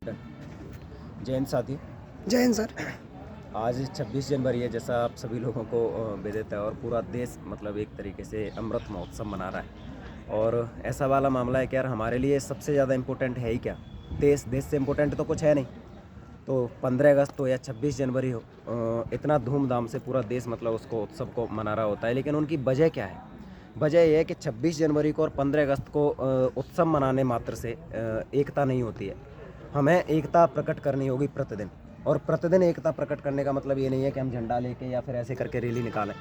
जय हिंद साथी। जय हिंद सर। आज 26 जनवरी है, जैसा आप सभी लोगों को विदित है, और पूरा देश मतलब एक तरीके से अमृत महोत्सव मना रहा है। और ऐसा वाला मामला है कि यार हमारे लिए सबसे ज़्यादा इम्पोर्टेंट है ही क्या? देश से इम्पोर्टेंट तो कुछ है नहीं। तो 15 अगस्त हो या 26 जनवरी हो, इतना धूमधाम से पूरा देश मतलब उसको उत्सव को मना रहा होता है। लेकिन उनकी वजह क्या है? वजह यह है कि 26 जनवरी को और 15 अगस्त को उत्सव मनाने मात्र से एकता नहीं होती है। हमें एकता प्रकट करनी होगी प्रतिदिन। और प्रतिदिन एकता प्रकट करने का मतलब ये नहीं है कि हम झंडा लेके या फिर ऐसे करके रैली निकालें।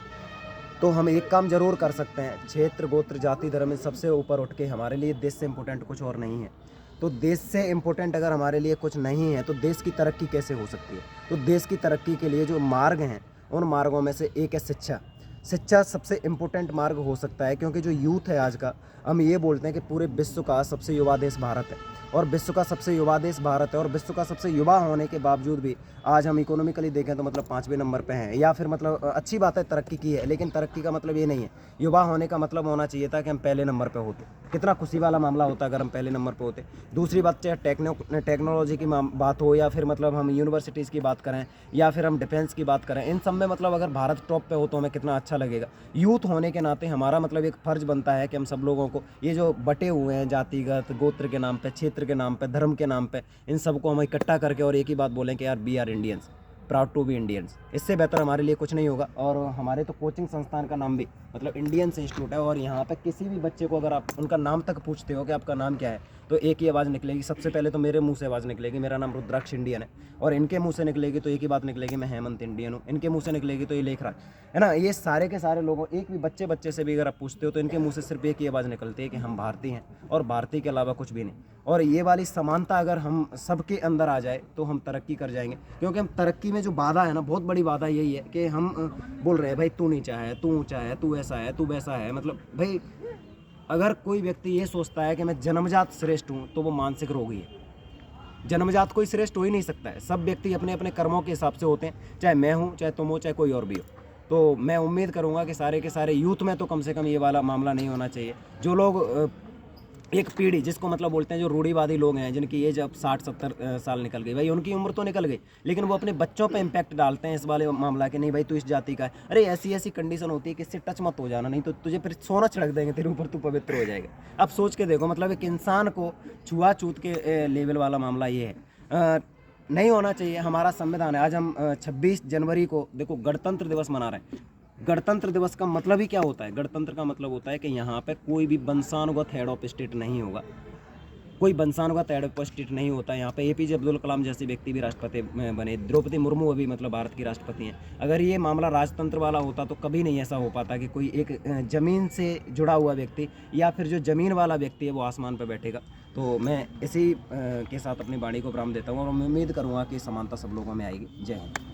तो हम एक काम जरूर कर सकते हैं, क्षेत्र गोत्र जाति धर्म इन सबसे ऊपर उठ के हमारे लिए देश से इम्पोर्टेंट कुछ और नहीं है। तो देश से इम्पोर्टेंट अगर हमारे लिए कुछ नहीं है तो देश की तरक्की कैसे हो सकती है? तो देश की तरक्की के लिए जो मार्ग हैं, उन मार्गों में से एक है शिक्षा। शिक्षा सबसे इम्पोर्टेंट मार्ग हो सकता है, क्योंकि जो यूथ है आज का, हम ये बोलते हैं कि पूरे विश्व का सबसे युवा देश भारत है, और विश्व का सबसे युवा देश भारत है, और विश्व का सबसे युवा होने के बावजूद भी आज हम इकोनॉमिकली देखें तो मतलब 5वें नंबर पे हैं। या फिर मतलब अच्छी बात है, तरक्की की है, लेकिन तरक्की का मतलब ये नहीं है। युवा होने का मतलब होना चाहिए था कि हम पहले नंबर पे होते। कितना खुशी वाला मामला होता अगर हम पहले नंबर पे होते। दूसरी बात, चाहे टेक्नोलॉजी की बात हो, या फिर मतलब हम यूनिवर्सिटीज़ की बात करें, या फिर हम डिफेंस की बात करें, इन सब में मतलब अगर भारत टॉप पे हो तो हमें कितना अच्छा लगेगा। यूथ होने के नाते हमारा मतलब एक फ़र्ज़ बनता है कि हम सब लोगों को, ये जो बटे हुए हैं जातिगत गोत्र के नाम पे, क्षेत्र के नाम पे, धर्म के नाम पे, इन सबको हम इकट्ठा करके और एक ही बात बोलें कि यार we are Indians, proud to be Indians. इससे बेहतर हमारे लिए कुछ नहीं होगा। और हमारे तो कोचिंग संस्थान का नाम भी मतलब इंडियंस इंस्टीट्यूट है, और यहाँ पे किसी भी बच्चे को अगर आप उनका नाम तक पूछते हो कि आपका नाम क्या है, तो एक ही आवाज़ निकलेगी। सबसे पहले तो मेरे मुंह से आवाज़ निकलेगी, मेरा नाम रुद्राक्ष इंडियन है। और इनके मुंह से निकलेगी तो एक ही बात निकलेगी, मैं हेमंत इंडियन हूँ। इनके मुंह से निकलेगी तो ये लेखराज है ना। ये सारे के सारे लोगों, एक भी बच्चे से भी अगर आप पूछते हो तो इनके मुंह से सिर्फ एक ही आवाज़ निकलती है कि हम भारतीय हैं, और भारतीय के अलावा कुछ भी नहीं। और ये वाली समानता अगर हम सबके अंदर आ जाए तो हम तरक्की कर जाएंगे। क्योंकि हम तरक्की में जो बाधा है ना, बहुत बड़ी बाधा यही है कि हम बोल रहे हैं भाई तू नीचा है, तू ऊंचा है, तू ऐसा है, तू वैसा है। मतलब भाई अगर कोई व्यक्ति ये सोचता है कि मैं जन्मजात श्रेष्ठ हूँ तो वो मानसिक रोगी है। जन्मजात कोई श्रेष्ठ हो ही नहीं सकता है। सब व्यक्ति अपने अपने कर्मों के हिसाब से होते हैं, चाहे मैं हूँ, चाहे तुम हो, चाहे कोई और भी हो। तो मैं उम्मीद करूँगा कि सारे के सारे यूथ में तो कम से कम ये वाला मामला नहीं होना चाहिए। जो लोग एक पीढ़ी जिसको मतलब बोलते हैं, जो रूढ़िवादी लोग हैं, जिनकी एज अब 60-70 साल निकल गई, भाई उनकी उम्र तो निकल गई, लेकिन वो अपने बच्चों पे इम्पैक्ट डालते हैं इस वाले मामला कि नहीं भाई तू इस जाति का है। अरे ऐसी ऐसी कंडीशन होती है कि इससे टच मत हो जाना, नहीं तो तुझे फिर सोना छिड़क देंगे तेरे ऊपर, तू पवित्र हो जाएगा। अब सोच के देखो, मतलब एक इंसान को छुआछूत के लेवल वाला मामला ये है। नहीं होना चाहिए। हमारा संविधान है। आज हम 26 जनवरी को देखो गणतंत्र दिवस मना रहे हैं। गणतंत्र दिवस का मतलब ही क्या होता है? गणतंत्र का मतलब होता है कि यहाँ पे कोई भी वंशानुगत हेड ऑफ स्टेट नहीं होगा। कोई वंशानुगत हेड ऑफ स्टेट नहीं होता। यहाँ पे एपीजे अब्दुल कलाम जैसे व्यक्ति भी राष्ट्रपति बने, द्रौपदी मुर्मू अभी मतलब भारत की राष्ट्रपति हैं। अगर ये मामला राजतंत्र वाला होता तो कभी नहीं ऐसा हो पाता कि कोई एक ज़मीन से जुड़ा हुआ व्यक्ति या फिर जो ज़मीन वाला व्यक्ति है वो आसमान पर बैठेगा। तो मैं इसी के साथ अपनी वाणी को विराम देता हूँ, और मैं उम्मीद करूँगा कि समानता सब लोगों में आएगी। जय हिंद।